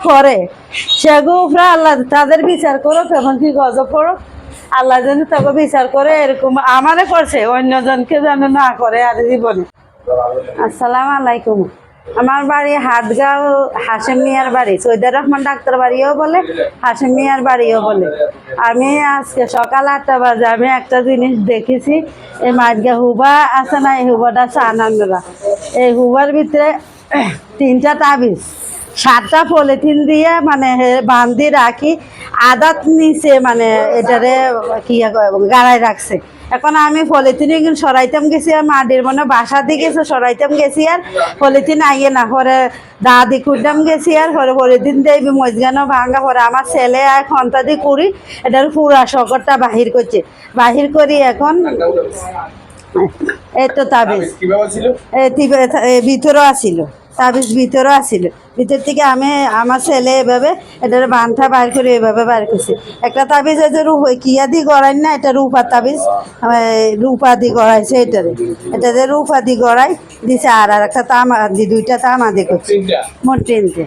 করে সেগুলো আল্লাহ তাদের বিচার করো তখন কি গজব করো আল্লাহ যেন তাকে বিচার করে এরকম আমারে করছে অন্যজনকে যেন না করে আর জীবনে। আসসালামু আলাইকুম। আমার বাড়ি হাটগাঁও, হাশেম মিয়ার বাড়ি, সৈয়দুর রহমান ডাক্তার বাড়িও বলে, হাশেম মিয়ার বাড়িও বলে। আমি আজকে সকাল 8টা বাজে আমি একটা জিনিস দেখেছি, এই মাঝগা হুবা আছে না, এই হুবাটা চানানরা, এই হুবার ভিতরে 3টা তাবিজ 7টা পলিথিন দিয়ে মানে বান্ধি রাখি আদাত নিচে মানে এটারে কি গাড়াই রাখছে। এখন আমি পলিথিন সরাইতাম গেছি আর মাটির মানে বাসা দিয়ে গেছে সরাইতাম গেছি আর পলিথিন আইয়ে না পরে দাদি কুড়তাম গেছি আর পরে পলিথিন দেবি মজগানো ভাঙা পরে আমার ছেলে আর ঘন্টা দিয়ে করি এটার পুরা শকরটা বাহির করছে, বাহির করি এখন এই তো তাবিজ ভিতরেও আসিল, তাবিজ ভিতরেও আসিল, ভিতর থেকে আমি আমার ছেলে এভাবে এটার বানটা বাইর করে এভাবে বাইর করছি। একটা তাবিজ এই যে কিয়া দি গড়াই না, এটা রূপা তাবিজ, রূপা দি গড়াইছে, এটা যে রূপা দি গড়াই দিছে আর একটা তামা দি, 2টা তামা দি করছে, মোট 3টে।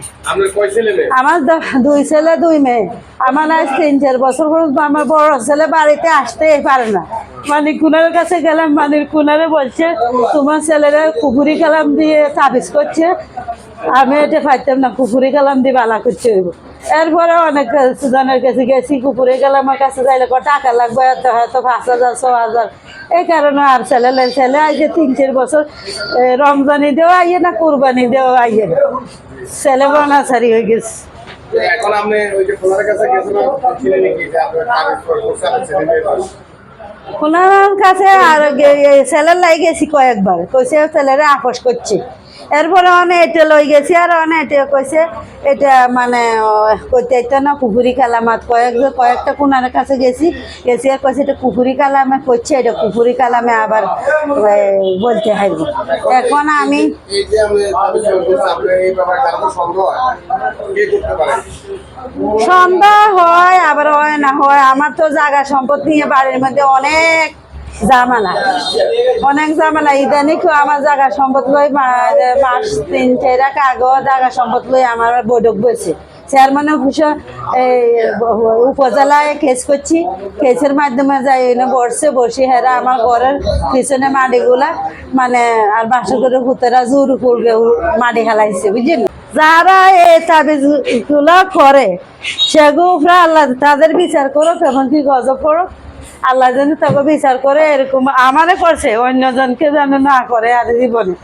আমার 2 ছেলে 2 মেয়ে। আমার আজ 3-4 বছর পর্যন্ত আমার বড় ছেলে বাড়িতে আসতেই পারে না। মানিক কুনারের কাছে গেলাম, মানিক কুনারে বলছে তোমার ছেলেরা কুকুরি কালাম দিয়ে তাবিজ করছে, আমি এটা পাইতাম না, কুকুরি কালাম দিয়ে বালা করছে। এরপরে অনেক জনের কাছে গেছি, কুকুরি কালামের কাছে যাইলে টাকা লাগবে হয়তো 5,000 6,000, এই কারণে আর ছেলে আইয়ে 3-4 বছর রমজানি দেওয়া আইয়ে না কুরবানি দেওয়া আইয়ে না, ছেলে বনাচারি হয়ে গেছে। এখন আপনি ওই যে খোলার কাছে গেছেন ছিলেন নাকি যে আপনার তাবিজ করছেন ওনার কাছে আর ছেলের লাই গেছি কয়েকবার, কইছে ছেলেরা আপোষ করছে। এরপরে অনেক এটা লই গেছি আর অনেক এটা কইছে এটা মানে কইতে না পুকুরি কালামাত কয়েকটা কোনার কাছে গেছি আর কইছে এটা পুকুরি কালামে করছে, এটা পুকুরি কালামে আবার বলতে হারব। এখন আমি এই যে আমি তাবিজ করছি আপনি এই ব্যাপারে কারো সন্দেহ হয় কে করতে পারে? সন্দেহ হয় আবার হয় না হয়। আমার তো জায়গা সম্পদ নিয়ে বাড়ির মধ্যে অনেক জামালা, ইদানিক আমার জায়গা সম্পদ লই মাস 3-4 আগে জায়গা সম্পদ লই আমার বৈঠক বসে চেয়ারম্যান অফিসে উপজেলায় কেস করছি, কেসের মাধ্যমে যাই বসে হেরা আমার ঘরের পিছনে মাটিগুলা মানে আর বাসা করে হুতেরা জোর করবে মাটি খেলাইছে, বুঝলেন। যারা এই তাবিজ গুলা করে সেগুলো আল্লাহ তাদের বিচার করো তখন কি গজব করো আল্লাহ যেন তাকে বিচার করে এরকম আমারে করছে অন্যজনকে যেন না করে আর জীবনে।